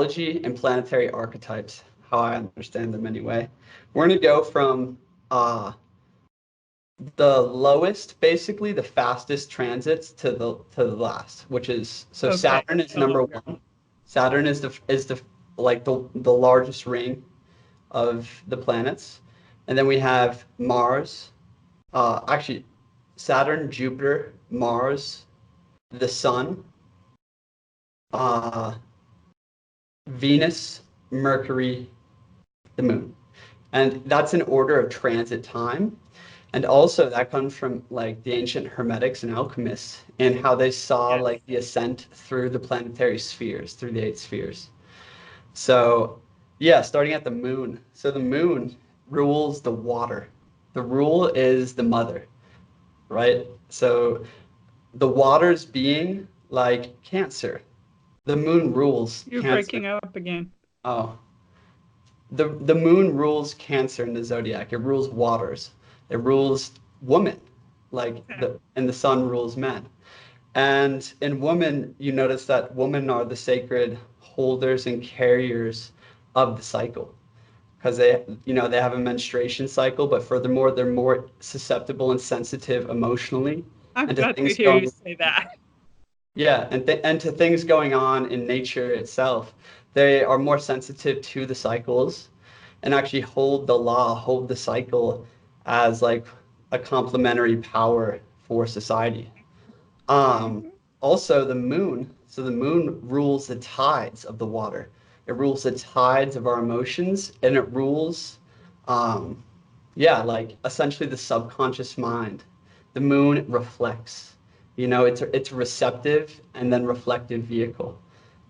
astrology and planetary archetypes, how I understand them anyway. We're going to go from the lowest, basically the fastest transits to the last, which is Okay. Saturn is number one. Saturn is the like the largest ring of the planets, and then we have Mars. Actually, Saturn, Jupiter, Mars, the Sun, uh, Venus, Mercury, the Moon, and that's in order of transit time. And also that comes from like the ancient Hermetics and alchemists and how they saw Yes. like the ascent through the planetary spheres, through the eight spheres. So yeah, starting at the moon. So the moon rules the water. The rule is the mother, right? So the waters being like Cancer. The moon rules You're Cancer. breaking up again. Oh, the moon rules Cancer in the zodiac. It rules waters. It rules woman, like and the sun rules men. And in woman, you notice that women are the sacred holders and carriers of the cycle because they have a menstruation cycle, but furthermore, they're more susceptible and sensitive emotionally I'm and to glad to things hear you going, say that. yeah, and to things going on in nature itself. They are more sensitive to the cycles and actually hold the law, hold the cycle as like a complementary power for society. Um, Mhm. Also the moon. So the moon rules the tides of the water. It rules the tides of our emotions, and it rules, um, yeah, like essentially the subconscious mind. The moon reflects. It's a receptive and then reflective vehicle.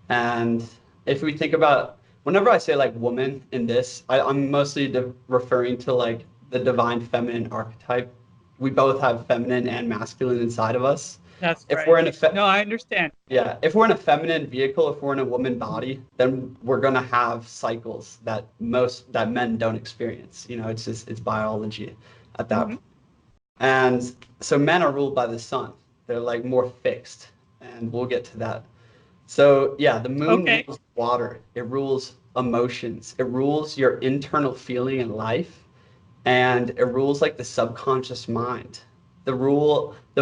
And if we think about, whenever I say like woman in this, I'm mostly referring to like the divine feminine archetype. We both have feminine and masculine inside of us. That's If right. we're in a No, I understand. Yeah, if we're in a feminine vehicle, if we're in a woman body, then we're gonna have cycles that men don't experience. It's biology at that Hmm. point. And so men are ruled by the sun. They're like more fixed, and we'll get to that. So yeah, the moon Okay. rules water. It rules emotions. It rules your internal feeling in life, and it rules like the subconscious mind. The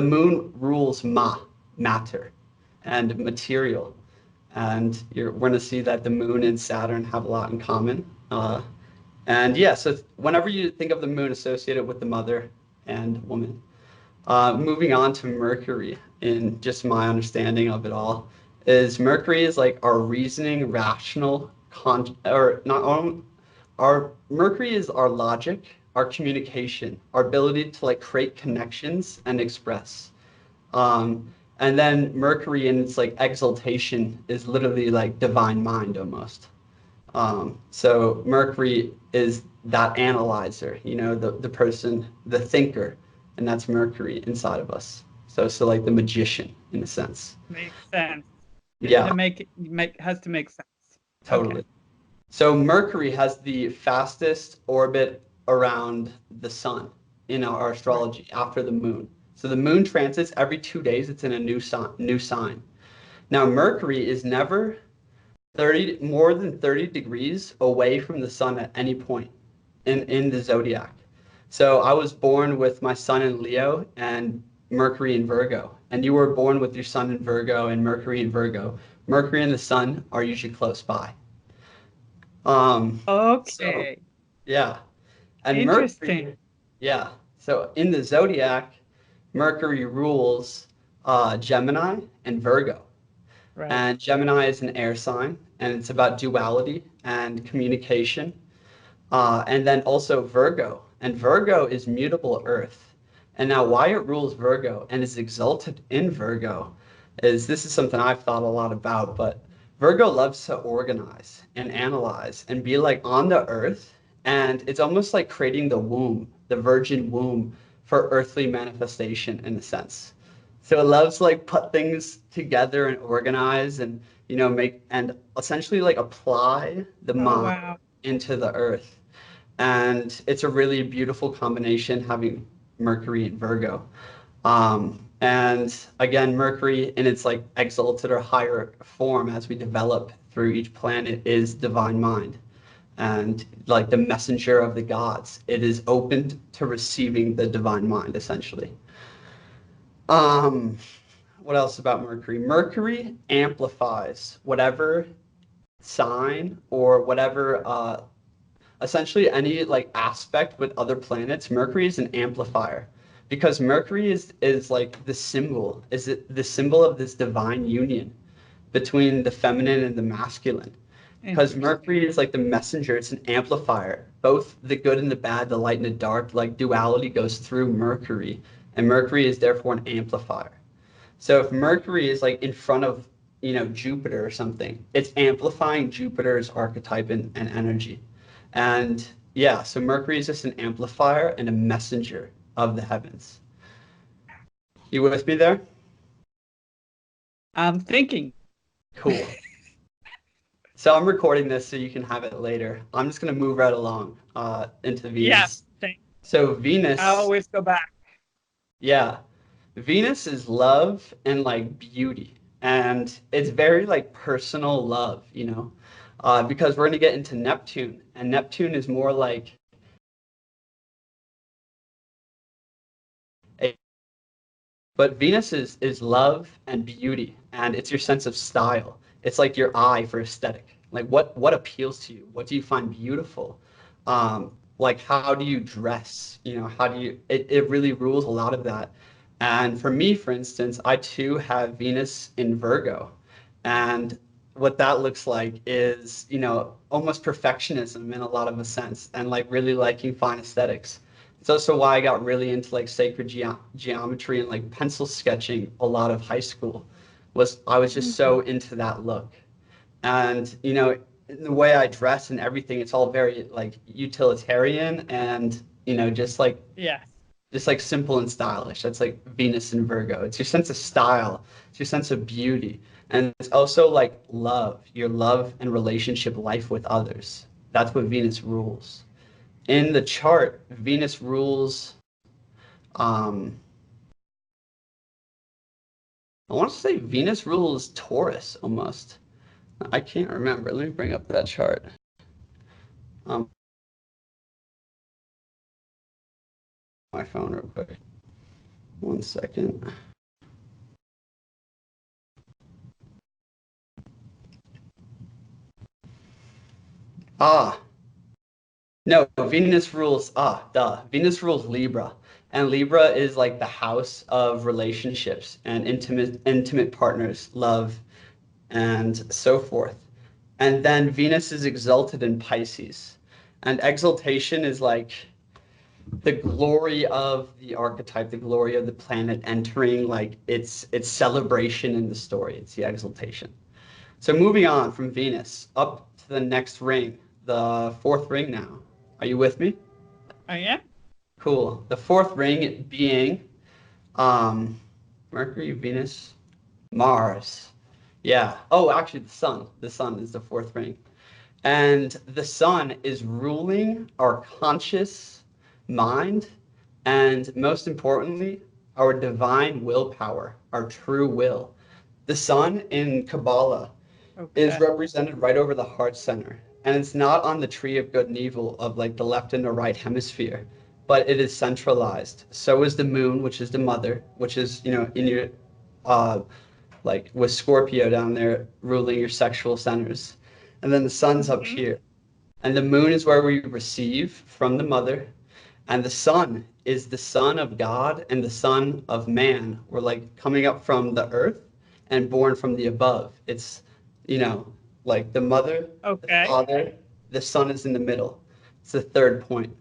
moon rules matter, and material. And we're going to see that the moon and Saturn have a lot in common. And yeah, so whenever you think of the moon associated with the mother and woman, moving on to Mercury, in just my understanding of it all, is Mercury is like our reasoning, rational, or not our Mercury is our logic, our communication, our ability to like create connections and express. And then Mercury in its like exaltation is literally like divine mind almost. So Mercury is that analyzer, the person, the thinker, and that's Mercury inside of us. So like the magician in a sense. Makes sense. Yeah, To make has to make sense. Okay. totally. So Mercury has the fastest orbit around the sun in our Right. astrology after the moon. So the moon transits every 2 days, it's in a new sign. Now Mercury is never 30 more than 30 degrees away from the sun at any point in the zodiac. So I was born with my sun in Leo and Mercury in Virgo, and you were born with your sun in Virgo and Mercury in Virgo. Mercury and the sun are usually close by. So Okay. yeah, and Interesting. Mercury, yeah. So in the zodiac, Mercury rules Gemini and Virgo. Right. And Gemini is an air sign, and it's about duality and communication. And then also Virgo, and Virgo is mutable earth. And now, why it rules Virgo and is exalted in Virgo is this is something I've thought a lot about, but Virgo loves to organize and analyze and be like on the earth. And it's almost like creating the womb, the virgin womb for earthly manifestation in a sense. So it loves to like put things together and organize and make and essentially like apply the Oh mind wow. into the earth. And it's a really beautiful combination having Mercury and Virgo. And again, Mercury in its like exalted or higher form as we develop through each planet is divine mind, and like the messenger of the gods. It is open to receiving the divine mind, essentially. What else about Mercury? Mercury amplifies whatever sign or whatever essentially any like aspect with other planets. Mercury is an amplifier because Mercury is like the symbol, is it the symbol of this divine union between the feminine and the masculine. Because Mercury is like the messenger, it's an amplifier. Both the good and the bad, the light and the dark, like duality goes through Mercury, and Mercury is therefore an amplifier. So if Mercury is like in front of, Jupiter or something, it's amplifying Jupiter's archetype and energy. And yeah, so Mercury is just an amplifier and a messenger of the heavens. You with me there? I'm thinking. Cool. So I'm recording this so you can have it later. I'm just going to move right along into Venus. Yes. So Venus. I always go back. Yeah. Venus is love and like beauty. And it's very like personal love, because we're going to get into Neptune. And Neptune is more like but Venus is love and beauty, and it's your sense of style. It's like your eye for aesthetic. Like what appeals to you? What do you find beautiful? Like how do you dress? How do you? It really rules a lot of that. And for me, for instance, I too have Venus in Virgo, and what that looks like is almost perfectionism in a lot of a sense, and like really liking fine aesthetics. It's also why I got really into like sacred geometry and like pencil sketching a lot of high school. I was just so into that look. And in the way I dress and everything, it's all very like utilitarian and just like simple and stylish. That's like Venus and Virgo. It's your sense of style, it's your sense of beauty. And it's also like love, your love and relationship life with others. That's what Venus rules. In the chart, Venus rules, I want to say Venus rules Taurus almost. I can't remember. Let me bring up that chart. My phone real quick. 1 second. No, Venus rules, Venus rules Libra. And Libra is like the house of relationships and intimate partners, love, and so forth. And then Venus is exalted in Pisces. And exaltation is like the glory of the archetype, the glory of the planet entering like its celebration in the story. It's the exaltation. So moving on from Venus up to the next ring, the fourth ring now. Are you with me? I am. Cool. The fourth ring being Mercury, Venus, Mars. Yeah. Oh, actually the sun. The sun is the fourth ring. And the sun is ruling our conscious mind and most importantly, our divine willpower, our true will. The sun in Kabbalah is represented right over the heart center. And it's not on the tree of good and evil of like the left and the right hemisphere, but it is centralized. So is the moon, which is the mother, which is, in your, like with Scorpio down there ruling your sexual centers. And then the sun's up here. And the moon is where we receive from the mother. And the sun is the son of God and the son of man. We're like coming up from the earth and born from the above. It's, like the mother, the father, the son is in the middle. It's the third point.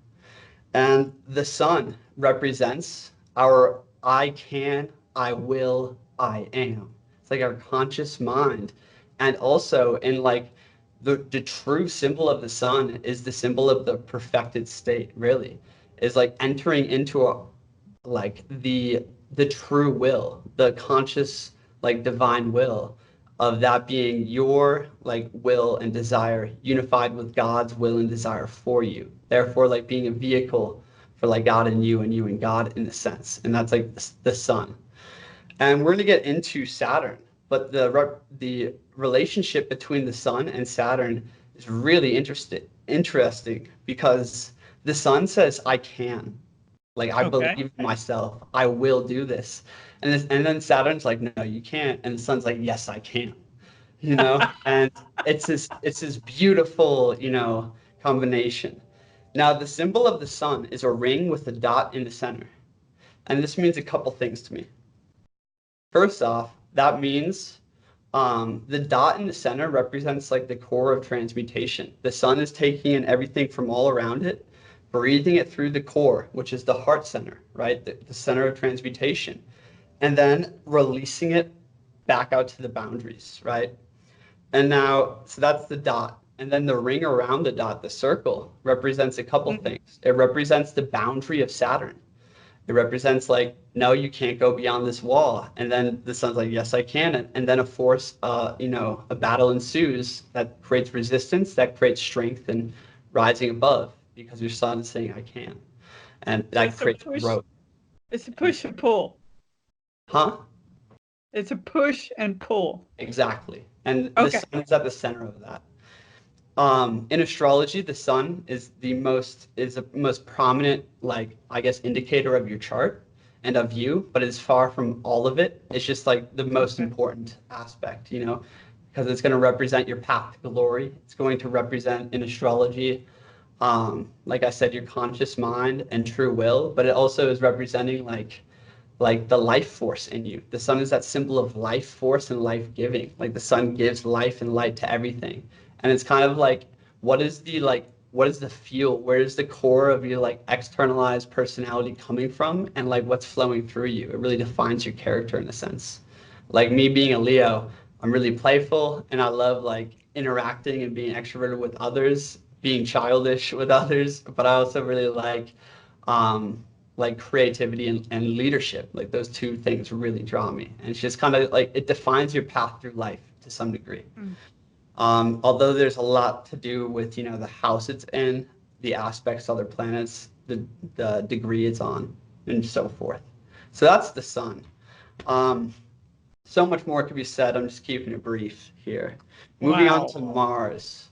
And the sun represents our I can, I will, I am. It's like our conscious mind. And also in like the true symbol of the sun is the symbol of the perfected state, really. Is like entering into like the true will, the conscious like divine will of that being your like will and desire unified with God's will and desire for you. Therefore, like being a vehicle for like God and you and God in a sense. And that's like the sun. And we're going to get into Saturn, but the relationship between the sun and Saturn is really interesting because the sun says, I can. Like, I Okay. believe in myself. I will do this. And then Saturn's like, no, you can't. And the sun's like, yes, I can. You know? And it's this beautiful, combination. Now, the symbol of the sun is a ring with a dot in the center. And this means a couple things to me. First off, that means the dot in the center represents like the core of transmutation. The sun is taking in everything from all around it, breathing it through the core, which is the heart center, right? The center of transmutation, and then releasing it back out to the boundaries, right? And now, so that's the dot. And then the ring around the dot, the circle, represents a couple Mhm. things. It represents the boundary of Saturn. It represents like, no, you can't go beyond this wall. And then the sun's like, yes, I can. And then a force, a battle ensues that creates resistance, that creates strength and rising above because your sun is saying, I can. And that It's a creates push. growth. It's a push and pull. Huh? It's a push and pull. Exactly. And the Okay. sun is at the center of that. In astrology, the sun is the most prominent, like, I guess, indicator of your chart and of you, but it's far from all of it. It's just like the most Okay. important aspect, because it's going to represent your path to glory. It's going to represent in astrology, like I said, your conscious mind and true will, but it also is representing like the life force in you. The sun is that symbol of life force and life giving. Like the sun gives life and light to everything. And it's kind of like what is the fuel? Where is the core of your like externalized personality coming from and like what's flowing through you? It really defines your character in a sense. Like me being a Leo, I'm really playful and I love like interacting and being extroverted with others, being childish with others, but I also really like creativity and leadership. Like those two things really draw me. And it's just kind of like it defines your path through life to some degree. Mm. Although there's a lot to do with, the house it's in, the aspects, other planets, the degree it's on, and so forth. So that's the sun. Um, so much more could be said. I'm just keeping it brief here. Moving on Wow. to Mars.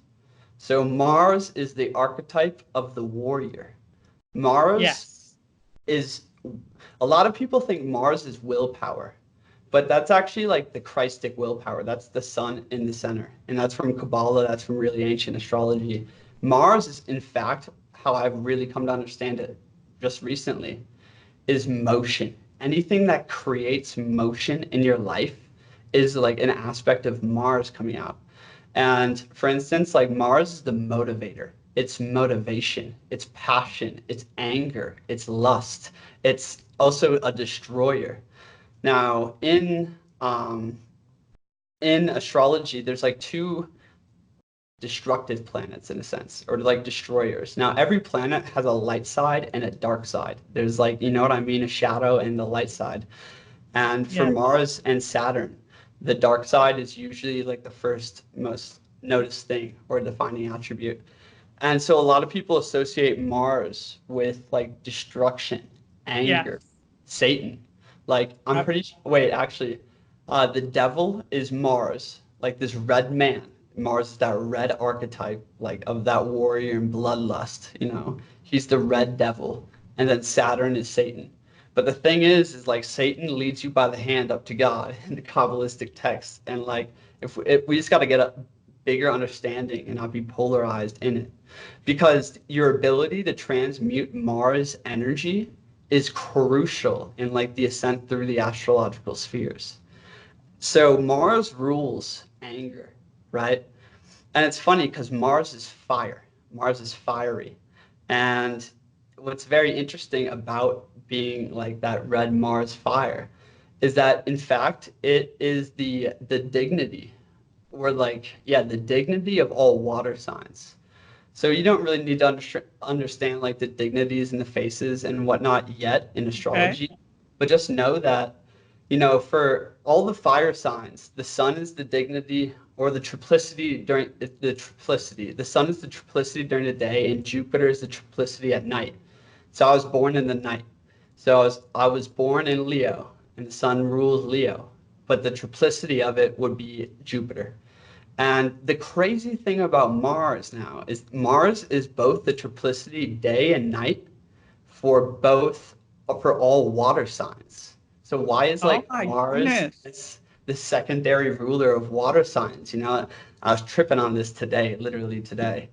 So Mars is the archetype of the warrior. Mars Yes. is a lot of people think Mars is willpower, but that's actually like the Christic willpower. That's the sun in the center. And that's from Kabbalah, that's from really ancient astrology. Mars is, in fact, how I've really come to understand it just recently, is motion. Anything that creates motion in your life is like an aspect of Mars coming out. And for instance, like Mars is the motivator. It's motivation, it's passion, it's anger, it's lust. It's also a destroyer. Now, in astrology, there's like two destructive planets in a sense, or like destroyers. Now, every planet has a light side and a dark side. There's like, you know what I mean, a shadow and the light side. And for Yes. Mars and Saturn, the dark side is usually like the first most noticed thing or defining attribute. And so a lot of people associate Mars with like destruction, Yes. anger, Satan. Like I'm Uh, pretty sure, wait, actually, the devil is Mars, like this red man. Mars is that red archetype, like of that warrior and bloodlust. He's the red devil, and then Saturn is Satan. But the thing is like Satan leads you by the hand up to God in the Kabbalistic text, and like if we just got to get a bigger understanding and not be polarized in it, because your ability to transmute Mars energy is crucial in like the ascent through the astrological spheres. So Mars rules anger, right? And it's funny because Mars is fire. Mars is fiery. And what's very interesting about being like that red Mars fire is that in fact it is the dignity or like yeah, the dignity of all water signs. So you don't really need to understand like the dignities and the faces and whatnot yet in okay. astrology, but just know that, for all the fire signs, the sun is the dignity or the triplicity during the triplicity. The sun is the triplicity during the day, and Jupiter is the triplicity at night. So I was born in the night. So I was born in Leo, and the sun rules Leo, but the triplicity of it would be Jupiter. And the crazy thing about Mars now is Mars is both the triplicity day and night for all water signs. So why is Oh like my Mars goodness. is the secondary ruler of water signs? You know, I was tripping on this today, literally today.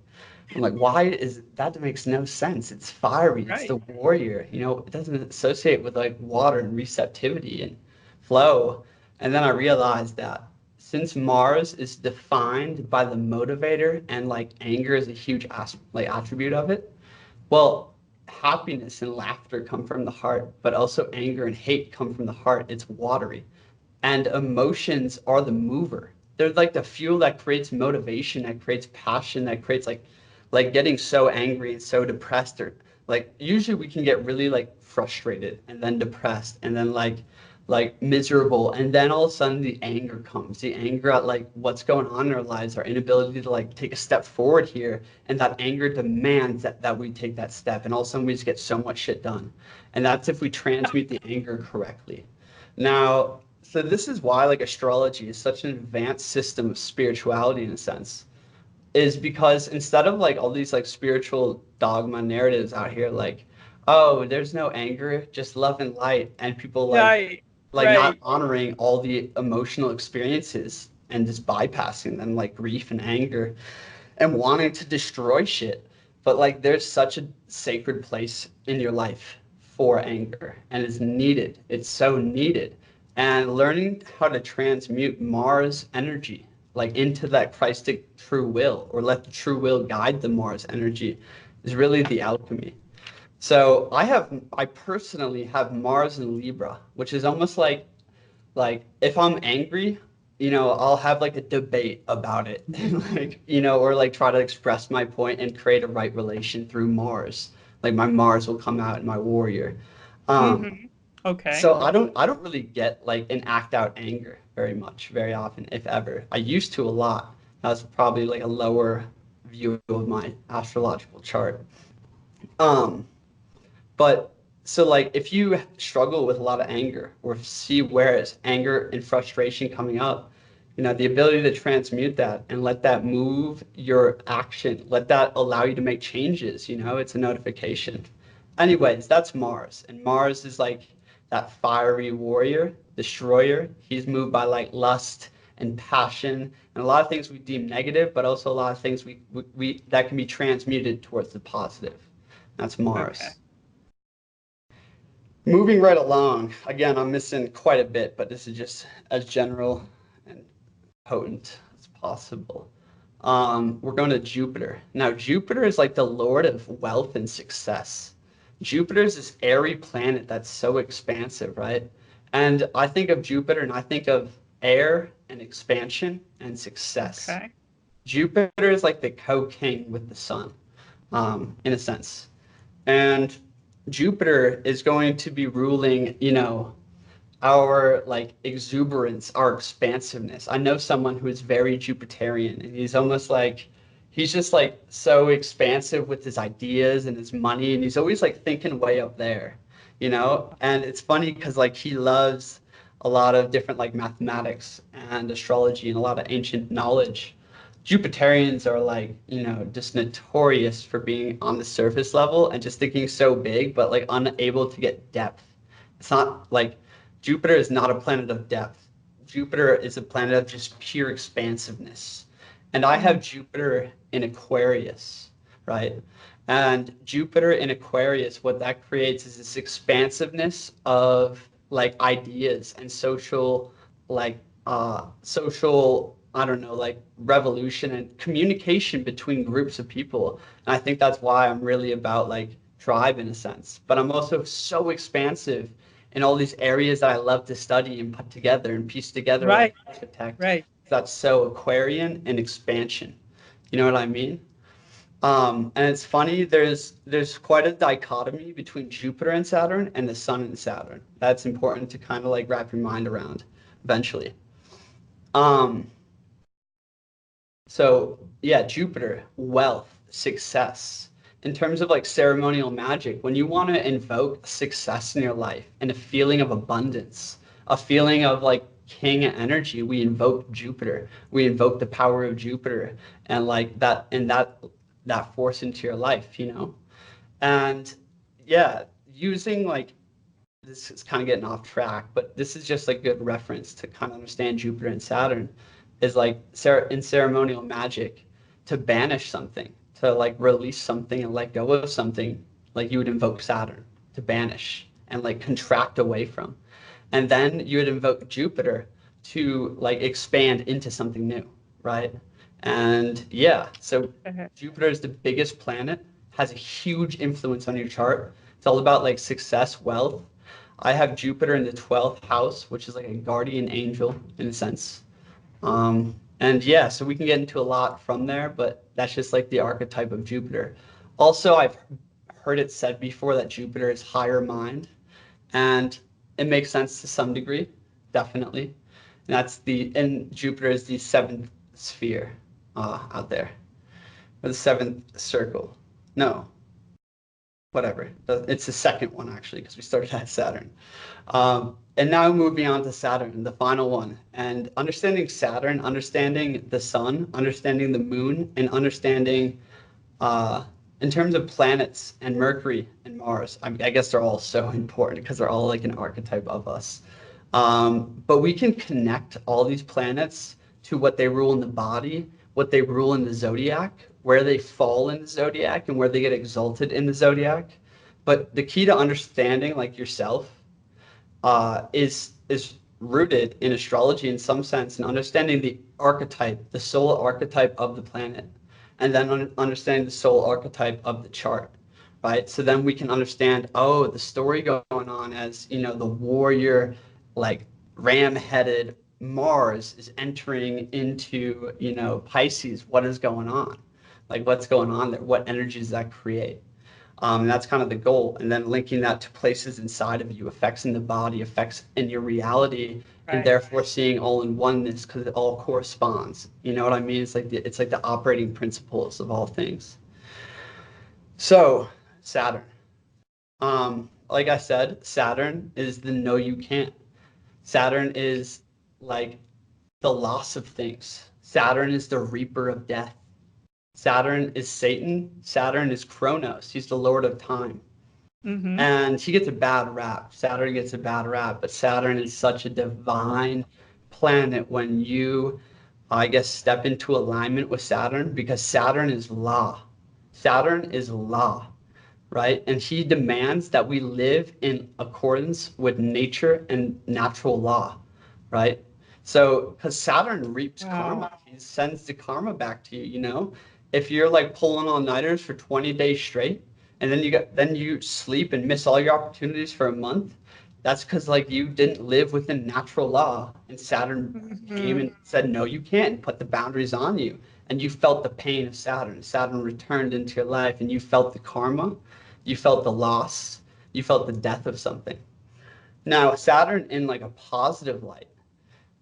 I'm like, why is that? Makes no sense. It's fiery. It's Right. the warrior. You know, it doesn't associate with like water and receptivity and flow. And then I realized that since Mars is defined by the motivator and like anger is a huge like attribute of it, well, happiness and laughter come from the heart, but also anger and hate come from the heart. It's watery. And emotions are the mover. They're like the fuel that creates motivation, that creates passion, that creates like getting so angry and so depressed or like usually we can get really like frustrated and then depressed and then like miserable and then all of a sudden the anger comes, the anger at like what's going on in our lives, our inability to like take a step forward here, and that anger demands that we take that step, and all of a sudden we just get so much shit done. And that's if we transmute the anger correctly. Now, so this is why like astrology is such an advanced system of spirituality in a sense, is because instead of like all these like spiritual dogma narratives out here like, oh, there's no anger, just love and light, and people Right. like not Right. honoring all the emotional experiences and just bypassing them like grief and anger and wanting to destroy shit. But like there's such a sacred place in your life for anger and it's needed. It's so needed. And learning how to transmute Mars energy like into that Christic true will or let the true will guide the Mars energy is really the alchemy. So I personally have Mars in Libra, which is almost like if I'm angry, you know, I'll have like a debate about it, like, you know, or like try to express my point and create a right relation through Mars. Like my Mars will come out in my warrior. Um, Mm-hmm. Okay. so I don't really get like an act out anger very much, very often, if ever. I used to a lot. That's probably like a lower view of my astrological chart. Um, but so like if you struggle with a lot of anger or see where it's anger and frustration coming up, you know, the ability to transmute that and let that move your action, let that allow you to make changes, you know, it's a notification. Anyways, that's Mars. And Mars is like that fiery warrior, destroyer. He's moved by like lust and passion and a lot of things we deem negative, but also a lot of things we that can be transmuted towards the positive. That's Okay. Mars. Moving right along, again, I'm missing quite a bit, but this is just as general and potent as possible. We're going to Jupiter. Now, Jupiter is like the lord of wealth and success. Jupiter is this airy planet that's so expansive, right? And I think of Jupiter and I think of air and expansion and success. Okay. Jupiter is like the co-king with the sun, in a sense. And Jupiter is going to be ruling, you know, our like exuberance, our expansiveness. I know someone who is very Jupiterian and he's almost like he's just like so expansive with his ideas and his money and he's always like thinking way up there, you know? And it's funny because like he loves a lot of different like mathematics and astrology and a lot of ancient knowledge. Jupiterians are like, you know, just notorious for being on the surface level and just thinking so big, but like unable to get depth. It's not like Jupiter is not a planet of depth. Jupiter is a planet of just pure expansiveness. And I Mm. have Jupiter in Aquarius, right? And Jupiter in Aquarius, what that creates is this expansiveness of like ideas and like social, I don't know, like revolution and communication between groups of people. And I think that's why I'm really about like tribe in a sense. But I'm also so expansive in all these areas that I love to study and put together and piece together like Right. an architect. Right. That's so Aquarian and expansion. You know what I mean? And it's funny, there's quite a dichotomy between Jupiter and Saturn and the Sun and Saturn. That's important to kind of like wrap your mind around eventually. Um, so yeah, Jupiter, wealth, success. In terms of like ceremonial magic, when you want to invoke success in your life and a feeling of abundance, a feeling of like king energy, we invoke Jupiter. We invoke the power of Jupiter and like that and that force into your life, you know? And yeah, using like this is kind of getting off track, but this is just like good reference to kind of understand Jupiter and Saturn is like in ceremonial magic to banish something, to like release something and let go of something, like you would invoke Saturn to banish and like contract away from. And then you would invoke Jupiter to like expand into something new, right? And yeah, so Jupiter is the biggest planet, has a huge influence on your chart. It's all about like success, wealth. I have Jupiter in the 12th house, which is like a guardian angel in a sense. And yeah, so we can get into a lot from there, but that's just like the archetype of Jupiter. Also, I've heard it said before that Jupiter is higher mind, and it makes sense to some degree, definitely. And Jupiter is the seventh sphere out there, or the seventh circle. No, whatever. It's the second one actually, because we started at Saturn. And now moving on to Saturn, the final one. And understanding Saturn, understanding the sun, understanding the moon, and understanding in terms of planets and Mercury and Mars. I guess they're all so important because they're all like an archetype of us. But we can connect all these planets to what they rule in the body, what they rule in the zodiac, where they fall in the zodiac, and where they get exalted in the zodiac. But the key to understanding like yourself is rooted in astrology in some sense, and understanding the archetype, the soul archetype of the planet, and then understanding the soul archetype of the chart, right? So then we can understand, oh, the story going on as, you know, the warrior, like ram-headed Mars is entering into, you know, Pisces. What is going on? Like, what's going on there? What energy does that create? And that's kind of the goal. And then linking that to places inside of you, effects in the body, effects in your reality, and therefore seeing all in oneness because it all corresponds. You know what I mean? It's like the operating principles of all things. So Saturn. Like I said, Saturn is the no you can't. Saturn is like the loss of things. Saturn is the reaper of death. Saturn is Satan. Saturn is Kronos. He's the Lord of time. Mm-hmm. And he gets a bad rap. Saturn gets a bad rap, but Saturn is such a divine planet when you, I guess, step into alignment with Saturn, because Saturn is law. Saturn is law, right? And he demands that we live in accordance with nature and natural law, right? So, because Saturn reaps karma, he sends the karma back to you, you know? If you're like pulling all-nighters for 20 days straight, and then you sleep and miss all your opportunities for a month, that's because like you didn't live within natural law, and Saturn came and said, no, you can't, and put the boundaries on you. And you felt the pain of Saturn. Saturn returned into your life, and you felt the karma, you felt the loss, you felt the death of something. Now, Saturn in like a positive light,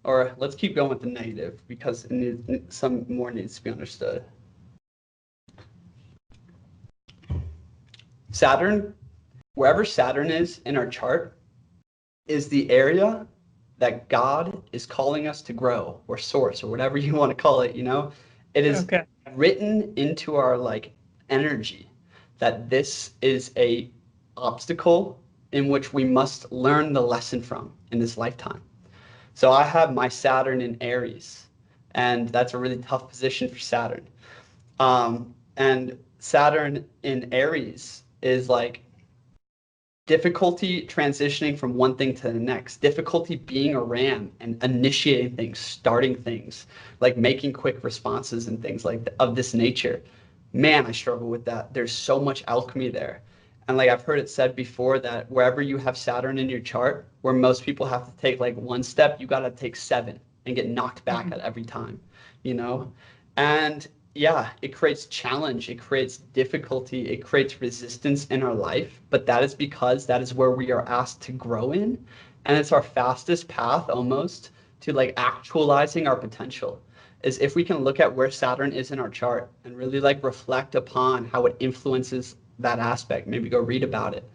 or let's keep going with the negative because some more needs to be understood. Saturn, wherever Saturn is in our chart, is the area that God is calling us to grow, or source, or whatever you want to call it, you know? It is written into our like energy that this is a obstacle in which we must learn the lesson from in this lifetime. So I have my Saturn in Aries, and that's a really tough position for Saturn. And Saturn in Aries is like difficulty transitioning from one thing to the next, difficulty being a ram and initiating things, starting things, like making quick responses and things like of this nature. Man, I struggle with that. There's so much alchemy there. And like I've heard it said before that wherever you have Saturn in your chart, where most people have to take like one step, you got to take 7 and get knocked back at every time, you know? And yeah, it creates challenge, it creates difficulty, it creates resistance in our life, but that is because that is where we are asked to grow in. And it's our fastest path almost to like actualizing our potential, is if we can look at where Saturn is in our chart and really like reflect upon how it influences that aspect, maybe go read about it,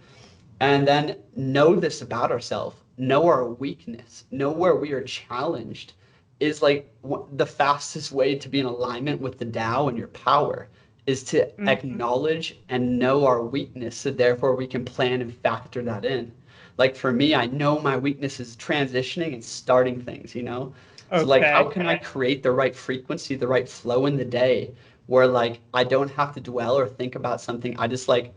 and then know this about ourselves. know our weakness, know where we are challenged, is like the fastest way to be in alignment with the Tao and your power is to acknowledge and know our weakness, so therefore we can plan and factor that in. Like for me, I know my weakness is transitioning and starting things, you know? So like how Okay. can I create the right frequency, the right flow in the day where like I don't have to dwell or think about something. I just like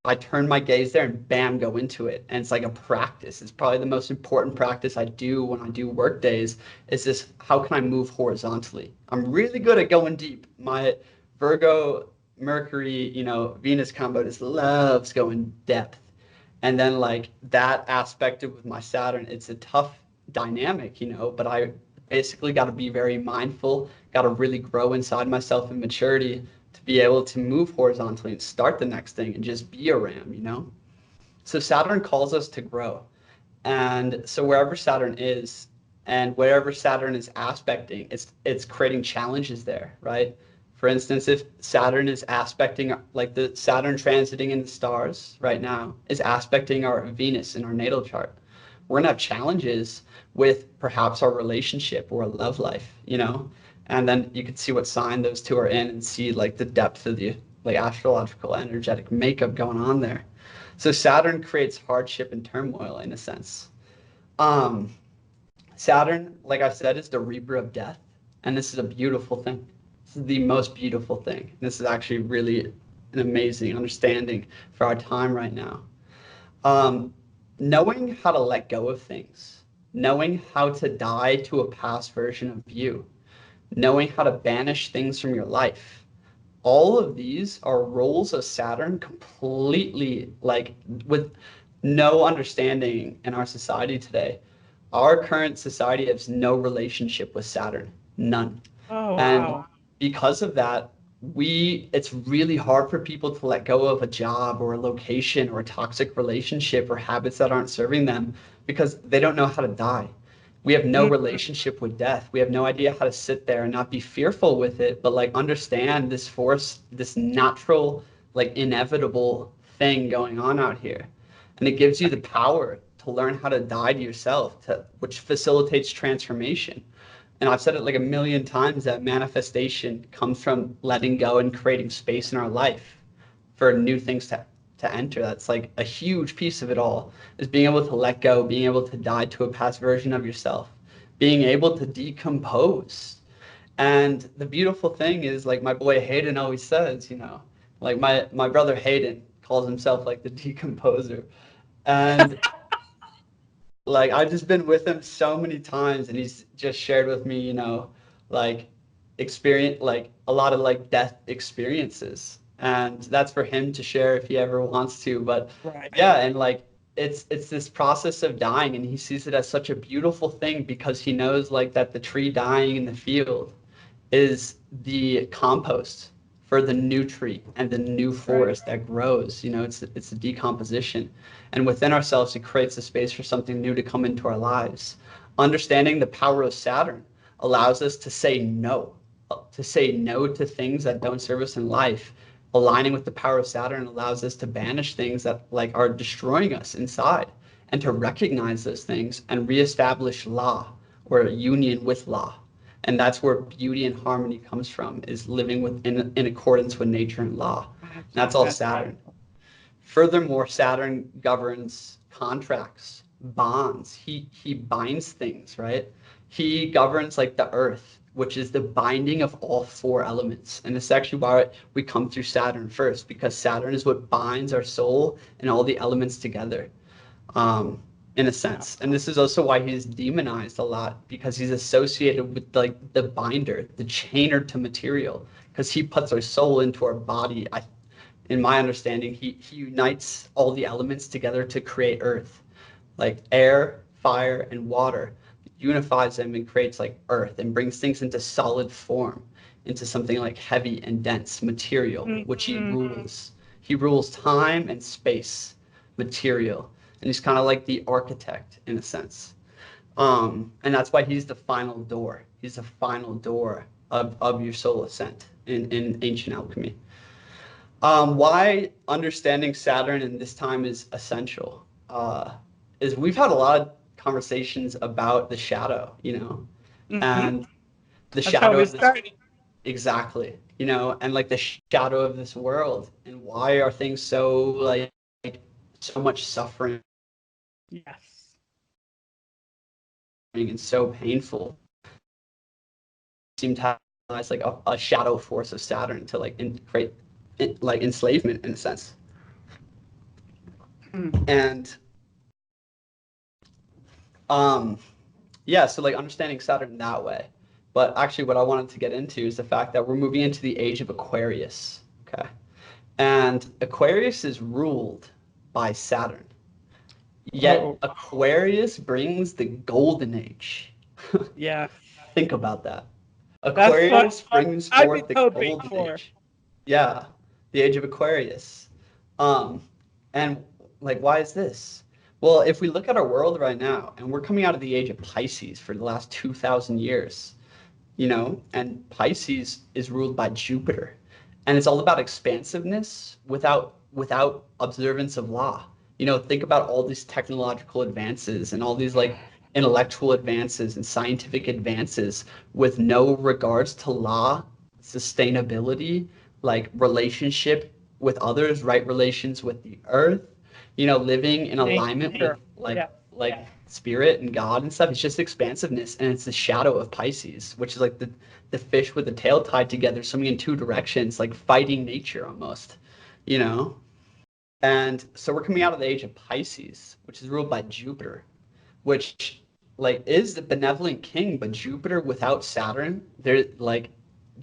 I turn my gaze there and bam, go into it. And it's like a practice. It's probably the most important practice I do when I do work days is this, how can I move horizontally? I'm really good at going deep. My Virgo, Mercury, Venus combo just loves going depth. And then like that aspect of with my Saturn, it's a tough dynamic, but I basically got to be very mindful, got to really grow inside myself in maturity to be able to move horizontally and start the next thing and just be a ram. So Saturn calls us to grow. And so wherever Saturn is and wherever Saturn is aspecting, it's creating challenges there, right? For instance, if Saturn is aspecting, like the Saturn transiting in the stars right now is aspecting our Venus in our natal chart, we're gonna have challenges with perhaps our relationship or a love life. And then you can see what sign those two are in and see like the depth of the like astrological energetic makeup going on there. So Saturn creates hardship and turmoil in a sense. Um, Saturn, like I said, is the reaper of death, and this is a beautiful thing. This is the most beautiful thing. This is actually really an amazing understanding for our time right now. Um, Knowing how to let go of things, knowing how to die to a past version of you, knowing how to banish things from your life. All of these are roles of Saturn completely like with no understanding in our society today. Our current society has no relationship with Saturn, none. Oh, And wow. because of that, it's really hard for people to let go of a job or a location or a toxic relationship or habits that aren't serving them because they don't know how to die. We have no Mm, relationship with death. We have no idea how to sit there and not be fearful with it, but like understand this force, this natural, like inevitable thing going on out here. And it gives you the power to learn how to die to yourself, which facilitates transformation. And I've said it like a million times that manifestation comes from letting go and creating space in our life for new things to enter. That's like a huge piece of it all is being able to let go, being able to die to a past version of yourself, being able to decompose. And the beautiful thing is like my boy Hayden always says, like my brother Hayden calls himself like the decomposer. And like I've just been with him so many times and he's just shared with me, like experience like a lot of like death experiences. And that's for him to share if he ever wants to. But right. yeah, and like it's this process of dying and he sees it as such a beautiful thing because he knows like that the tree dying in the field is the compost for the new tree and the new Right. forest that grows. It's a decomposition. And within ourselves, it creates a space for something new to come into our lives. Understanding the power of Saturn allows us to say no to things that don't serve us in life. Aligning with the power of Saturn allows us to banish things that like are destroying us inside and to recognize those things and reestablish law or union with law. And that's where beauty and harmony comes from, is living in accordance with nature and law. And that's all That's Saturn. Furthermore, Saturn governs contracts, bonds. He binds things, right? He governs like the earth, which is the binding of all four elements. And it's actually why we come through Saturn first, because Saturn is what binds our soul and all the elements together. Um, in a sense. And this is also why he's demonized a lot, because he's associated with like the binder, the chainer to material, because he puts our soul into our body. In my understanding, he unites all the elements together to create earth, like air, fire, and water, unifies them and creates like earth and brings things into solid form, into something like heavy and dense material, which he mm, rules. He rules time and space, material, and he's kind of like the architect in a sense. And that's why he's the final door. He's the final door of your soul ascent in ancient alchemy. Why understanding Saturn in this time is essential is we've had a lot of conversations about the shadow, you know, Mm-hmm. and the That's how shadow we of this, started. exactly, you know, and like the shadow of this world, and why are things so like so much suffering Yes. and so painful. Seem to have like a shadow force of Saturn to like create like enslavement in a sense. Mm. And um yeah, so like understanding Saturn that way. But actually what I wanted to get into is the fact that we're moving into the age of Aquarius. Okay. And Aquarius is ruled by Saturn. Yet Oh, Aquarius brings the golden age. yeah. Think about that. That's what Aquarius brings I've been forth the hoping golden for. age. Yeah, the age of Aquarius. Um, and like, why is this? Well, if we look at our world right now, and we're coming out of the age of Pisces for the last 2,000 years, you know, and Pisces is ruled by Jupiter, and it's all about expansiveness without observance of law. You know, think about all these technological advances and all these like intellectual advances and scientific advances with no regards to law, sustainability, like relationship with others, right relations with the earth, you know, living in alignment with Nature. Yeah. like spirit and God and stuff. It's just expansiveness, and it's the shadow of Pisces, which is like the fish with the tail tied together, swimming in two directions, like fighting nature almost, you know. And so we're coming out of the age of Pisces, which is ruled by Jupiter, which like is the benevolent king, but Jupiter without Saturn, there like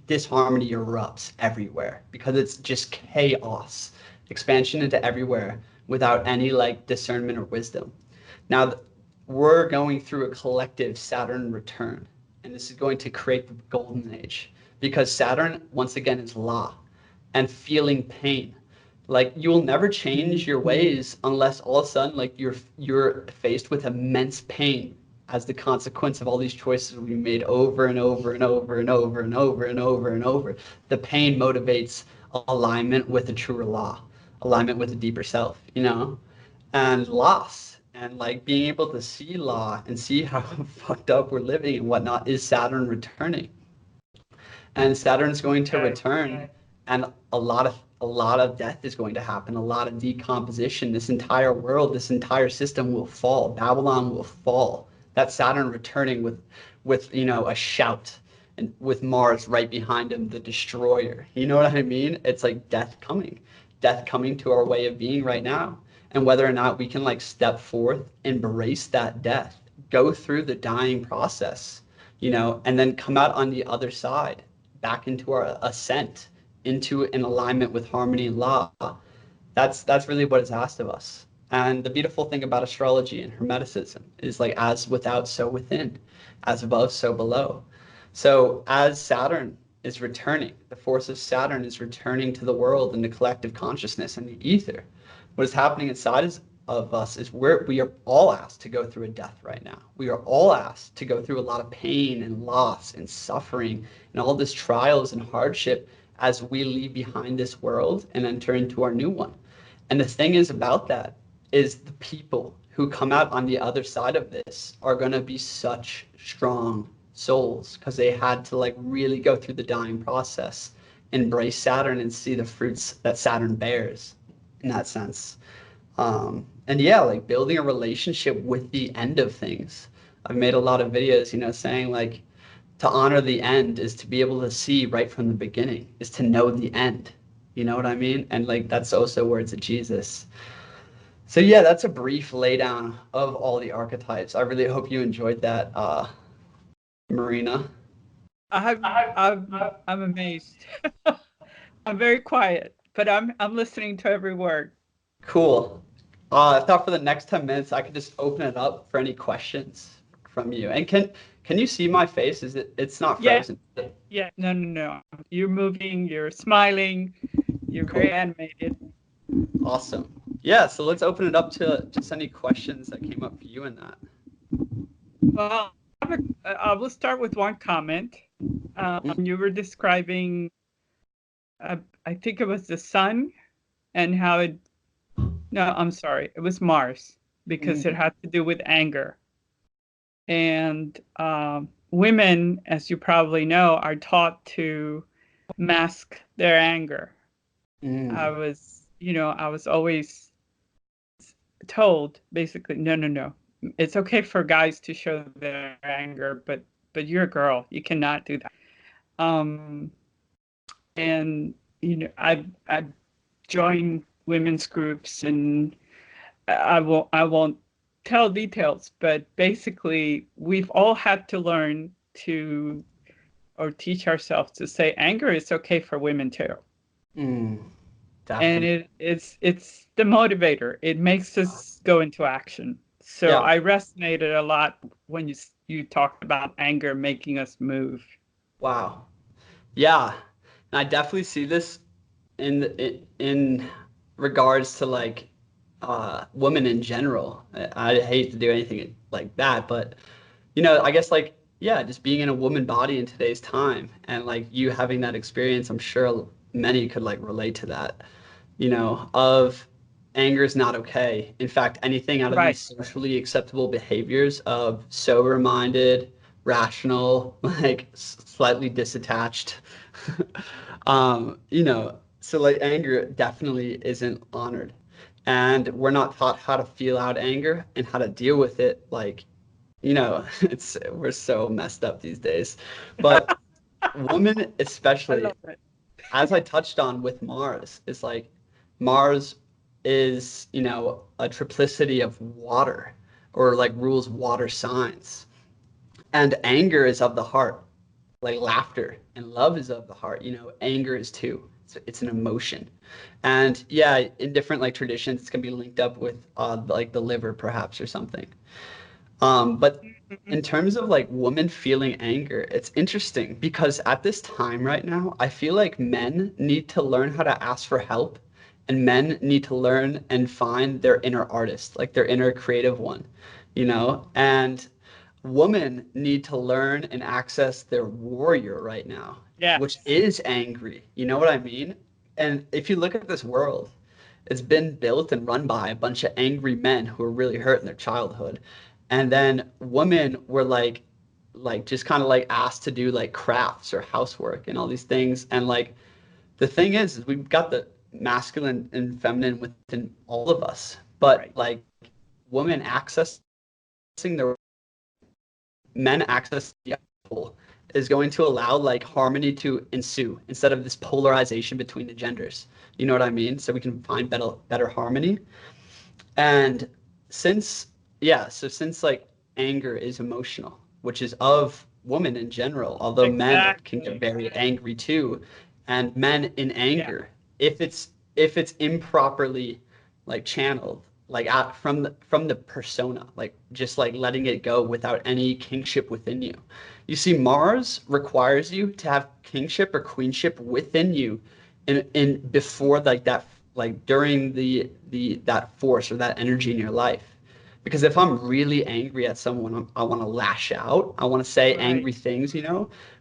disharmony erupts everywhere because it's just chaos, expansion into everywhere without any like discernment or wisdom. Now we're going through a collective Saturn return, and this is going to create the golden age because Saturn once again is law and feeling pain. Like you will never change your ways unless all of a sudden like you're faced with immense pain as the consequence of all these choices we made over and over and over and over and over and over and over. The pain motivates alignment with a truer law, alignment with a deeper self, you know, and loss. And like being able to see law and see how fucked up we're living and whatnot is Saturn returning. And Saturn's going to return, and a lot of death is going to happen, a lot of decomposition. This entire world, this entire system will fall. Babylon will fall. That's Saturn returning with you know a shout, and with Mars right behind him, the destroyer. You know what I mean? It's like death coming to our way of being right now. And whether or not we can like step forth, embrace that death, go through the dying process, you know, and then come out on the other side back into our ascent into an alignment with harmony and law. That's really what is asked of us. And the beautiful thing about astrology and Hermeticism is like as without, so within, as above, so below. So as Saturn is returning, the force of Saturn is returning to the world and the collective consciousness and the ether. What is happening inside of us is we are all asked to go through a death right now. We are all asked to go through a lot of pain and loss and suffering and all this trials and hardship as we leave behind this world and enter into our new one. And the thing is about that is the people who come out on the other side of this are going to be such strong souls because they had to like really go through the dying process, embrace Saturn and see the fruits that Saturn bears in that sense. And yeah, like building a relationship with the end of things. I've made a lot of videos, you know, saying like to honor the end is to be able to see right from the beginning, is to know the end. You know what I mean? And like that's also words of Jesus. So yeah, that's a brief laydown of all the archetypes. I really hope you enjoyed that, Marina. I'm amazed. I'm very quiet, but I'm listening to every word. Cool. I thought for the next 10 minutes I could just open it up for any questions from you. And can you see my face? It's not Yeah, frozen? yeah. No, no, no. You're moving, you're smiling, you're very Cool. animated. Awesome. Yeah, so let's open it up to just any questions that came up for you in that. Well, I will start with one comment. You were describing, I think it was the sun and how it, no, I'm sorry, it was Mars because it Mhm. had to do with anger. And women, as you probably know, are taught to mask their anger. I was always told basically, no. It's okay for guys to show their anger, but you're a girl. You cannot do that. And I joined women's groups, and I won't tell details, but basically we've all had to learn to or teach ourselves to say anger is okay for women too. And Definitely. it's the motivator. It makes us go into action. So Yeah. I resonated a lot when you talked about anger making us move. Wow. Yeah. And I definitely see this in regards to like women in general. I hate to do anything like that, but I guess like yeah, just being in a woman body in today's time and like you having that experience, I'm sure many could like relate to that, of anger is not okay. In fact, anything out of these Right. socially acceptable behaviors of sober-minded, rational, like slightly disattached, so like anger definitely isn't honored. And we're not taught how to feel out anger and how to deal with it. Like, we're so messed up these days. But women I especially, love it. as I touched on with Mars, is like Mars is, a triplicity of water or like rules water signs. And anger is of the heart, like laughter, and love is of the heart. Anger is too. It's an emotion. And yeah, in different like traditions, it's gonna be linked up with like the liver perhaps or something. But Mhm. in terms of like women feeling anger, it's interesting because at this time right now, I feel like men need to learn how to ask for help and men need to learn and find their inner artist, like their inner creative one, and women need to learn and access their warrior right now, which Yes. is angry. You know what I mean? And if you look at this world, it's been built and run by a bunch of angry men who were really hurt in their childhood. And then women were like just kind of like asked to do like crafts or housework and all these things. And like the thing is we've got the masculine and feminine within all of us. But Right. like women accessing their men access the apple is going to allow like harmony to ensue instead of this polarization between the genders. You know what I mean? So we can find better harmony. And since since like anger is emotional, which is of women in general, although men can get Exactly. very angry too, and men in Yeah. anger, if it's improperly like channeled, like from the persona, like just like letting it go without any kingship within you. You see, Mars requires you to have kingship or queenship within you in before like that like during the that force or that energy in your life. Because if I'm really angry at someone, I want to lash out. I want to say Right. angry things,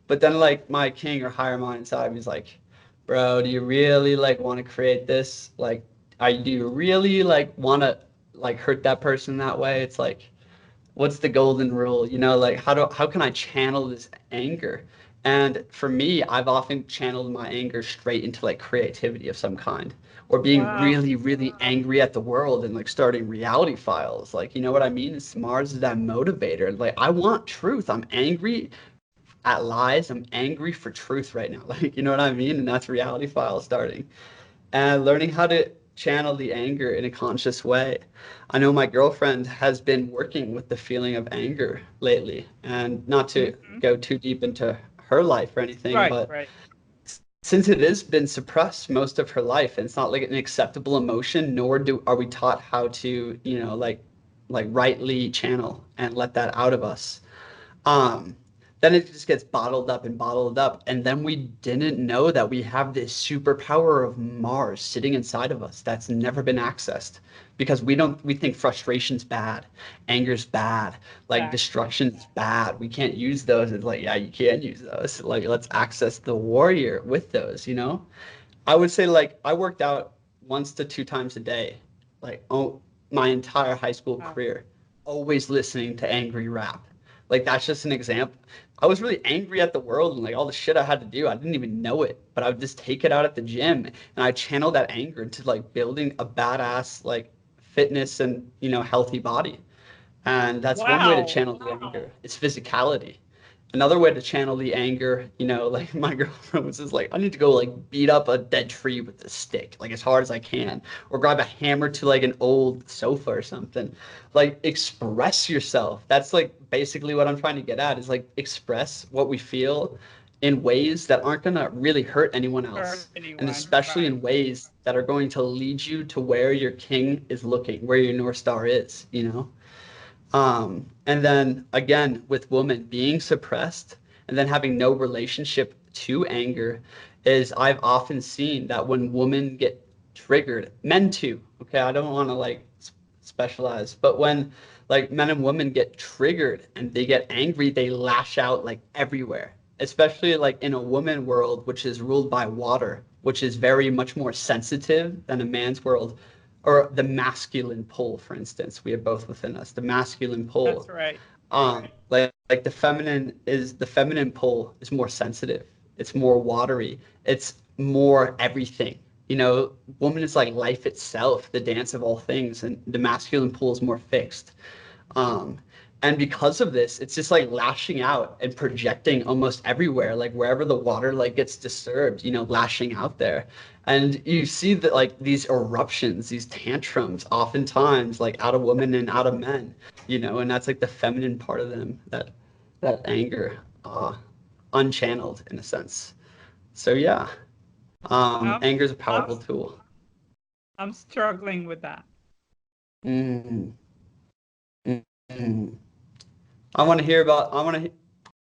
But then like my king or higher mind inside me is like, bro, do you really like want to create this? Like, do you really like want to like hurt that person that way? It's like, what's the golden rule? Like how can I channel this anger? And for me, I've often channeled my anger straight into like creativity of some kind, or being Wow. really, really angry at the world and like starting reality files. Like, you know what I mean? Mars is that motivator. Like, I want truth. I'm angry at lies. I'm angry for truth right now. Like, you know what I mean? And that's reality files starting and learning how to channel the anger in a conscious way. I know my girlfriend has been working with the feeling of anger lately, and not to Mhm. go too deep into her life or anything, Right. but Right. since it has been suppressed most of her life, and it's not like an acceptable emotion, nor do are we taught how to, like rightly channel and let that out of us. Um, then it just gets bottled up, and then we didn't know that we have this superpower of Mars sitting inside of us that's never been accessed because we think frustration's bad, anger's bad, like Exactly. destruction's bad. We can't use those. It's like, yeah, you can use those. Like, let's access the warrior with those. I would say like I worked out once to two times a day, like my entire high school Wow. career, always listening to angry rap. Like that's just an example. I was really angry at the world and like all the shit I had to do. I didn't even know it, but I would just take it out at the gym and I channeled that anger into like building a badass like fitness and healthy body. And that's one way to Wow. channel the anger. It's physicality. Another way to channel the anger, like my girlfriend was just like, I need to go like beat up a dead tree with a stick, like as hard as I can, or grab a hammer to like an old sofa or something. Like express yourself. That's like basically what I'm trying to get at is like express what we feel in ways that aren't gonna really hurt anyone Hurt else. And anyone. especially Right. in ways that are going to lead you to where your king is looking, where your North Star is. And then again, with women being suppressed and then having no relationship to anger is I've often seen that when women get triggered, men too, okay, I don't want to like specialize, but when like men and women get triggered and they get angry, they lash out like everywhere, especially like in a woman world, which is ruled by water, which is very much more sensitive than a man's world or the masculine pull, for instance, we have both within us. The masculine That's pull, right. like the feminine pull is more sensitive. It's more watery. It's more everything. Woman is like life itself, the dance of all things, and the masculine pull is more fixed. Um, and because of this, it's just like lashing out and projecting almost everywhere, like wherever the water like gets disturbed, lashing out there. And you see that like these eruptions, these tantrums, oftentimes like out of women and out of men, and that's like the feminine part of them, that anger, unchanneled in a sense. So yeah, I'm anger is a I'm powerful tool. I'm struggling with that. Mm, mm, mm. I want to hear about. I want to.